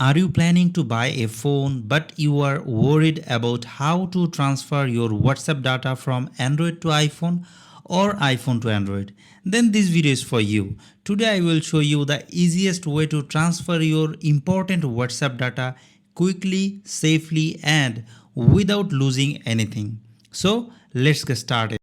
Are you planning to buy a phone but you are worried about how to transfer your WhatsApp data from Android to iPhone or iPhone to Android? Then this video is for you. Today I will show you the easiest way to transfer your important WhatsApp data quickly, safely and without losing anything. So let's get started.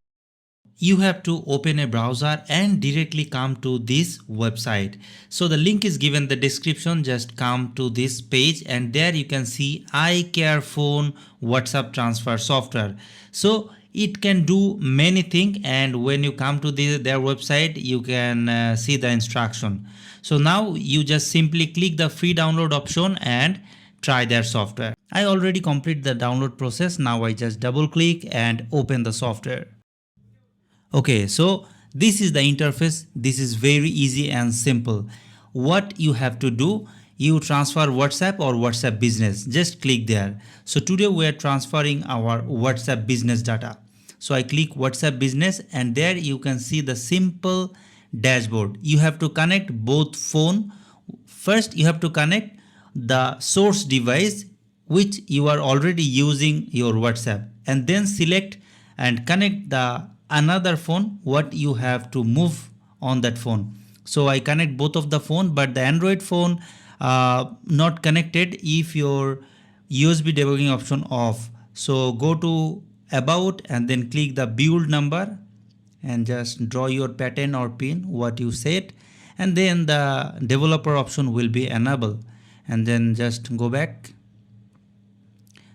You have to open a browser and directly come to this website. So the link is given in the description. Just come to this page and there you can see iCareFone WhatsApp transfer software. So it can do many things, and when you come to their website you can see the instruction. So now you just simply click the free download option and try their software. I already complete the download process. Now I just double click and open the software. Okay, so this is the interface. This is very easy and simple. What you have to do, you transfer WhatsApp or WhatsApp business. Just click there. So today we are transferring our WhatsApp business data. So I click WhatsApp business and there you can see the simple dashboard. You have to connect both phone. First you have to connect the source device which you are already using your WhatsApp, and then select and connect the another phone what you have to move on that phone. So I connect both of the phone, but the Android phone not connected if your USB debugging option off. So go to about and then click the build number and just draw your pattern or pin what you set, and then the developer option will be enabled, and then just go back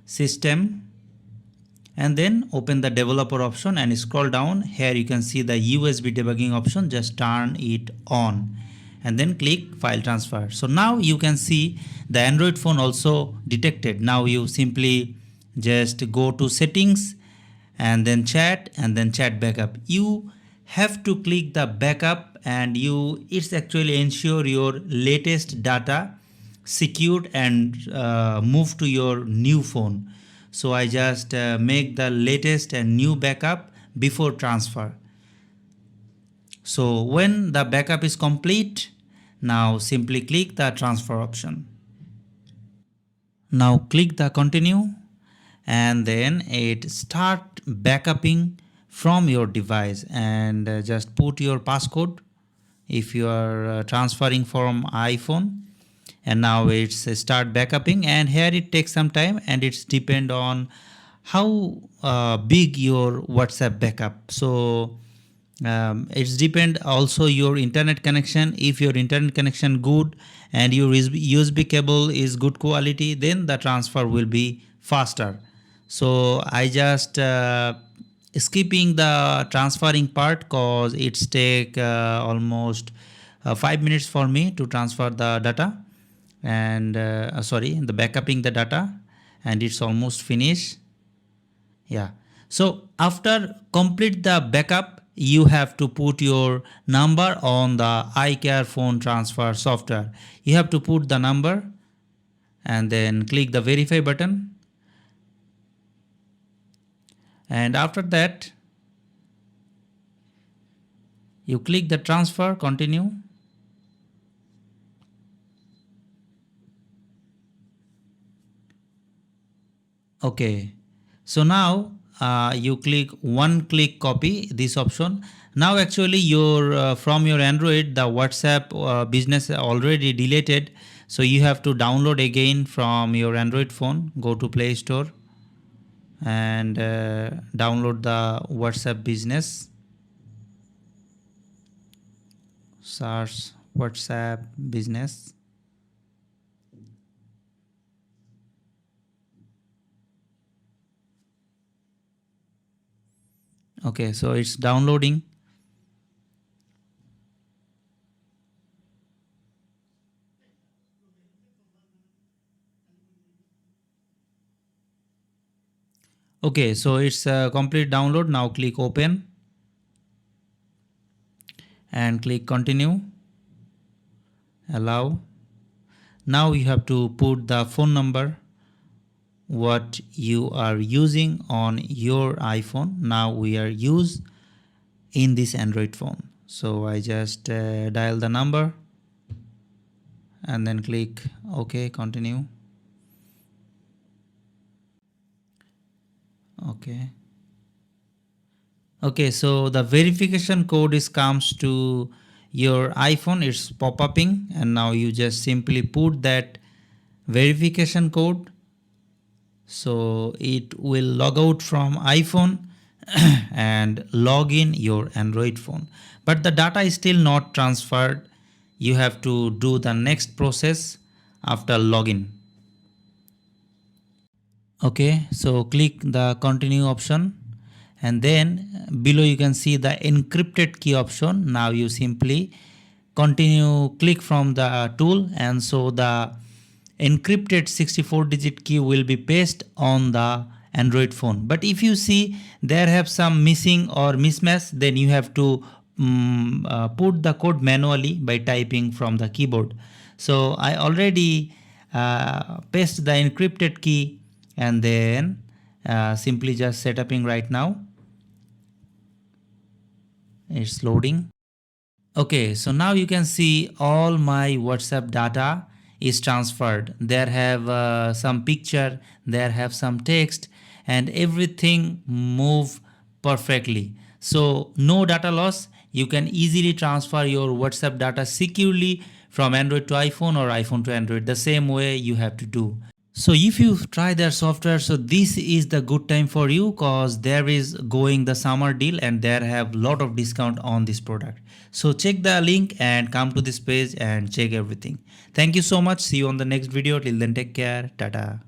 system and then open the developer option and scroll down. Here you can see the USB debugging option. Just turn it on and then click file transfer. So now you can see the Android phone also detected. Now you simply just go to settings and then chat backup. You have to click the backup and it's actually ensure your latest data secured and move to your new phone. So I just make the latest and new backup before transfer. So when the backup is complete, now simply click the transfer option. Now click the continue and then it start backupping from your device, and just put your passcode if you are transferring from iPhone. And now it's start backupping, and here it takes some time and it's depend on how big your WhatsApp backup. So it's depend also your internet connection. If your internet connection good and your USB cable is good quality, then the transfer will be faster. So I just skipping the transferring part cause it's take almost 5 minutes for me to transfer the data, and the backupping the data, and it's almost finished. Yeah, so after complete the backup you have to put your number on the iCareFone transfer software. You have to put the number and then click the verify button, and after that you click the transfer continue. Okay, so now you click one click copy this option. Now actually your from your Android the WhatsApp business already deleted, so you have to download again from your Android phone. Go to Play Store and download the WhatsApp business. Search WhatsApp business. Okay, so it's downloading. Okay, so it's a complete download. Now click open and click continue, allow. Now you have to put the phone number what you are using on your iPhone. Now we are used in this Android phone, so I just dial the number and then click OK, continue. Okay. Okay, so the verification code is comes to your iPhone, it's pop-upping, and now you just simply put that verification code. So it will log out from iPhone and log in your Android phone. But the data is still not transferred. You have to do the next process after login. Okay, so click the continue option, and then below you can see the encrypted key option. Now you simply continue, click from the tool, and so the encrypted 64 digit key will be pasted on the Android phone. But if you see there have some missing or mismatch, then you have to put the code manually by typing from the keyboard. So I already paste the encrypted key, and then simply just setuping right now. It's loading. Okay, so now you can see all my WhatsApp data is transferred. There have some picture, there have some text, and everything move perfectly. So no data loss. You can easily transfer your WhatsApp data securely from Android to iPhone or iPhone to Android. The same way you have to do. So if you try their software, so this is the good time for you because there is going the summer deal and there have lot of discount on this product. So check the link and come to this page and check everything. Thank you so much. See you on the next video. Till then, take care. Tata.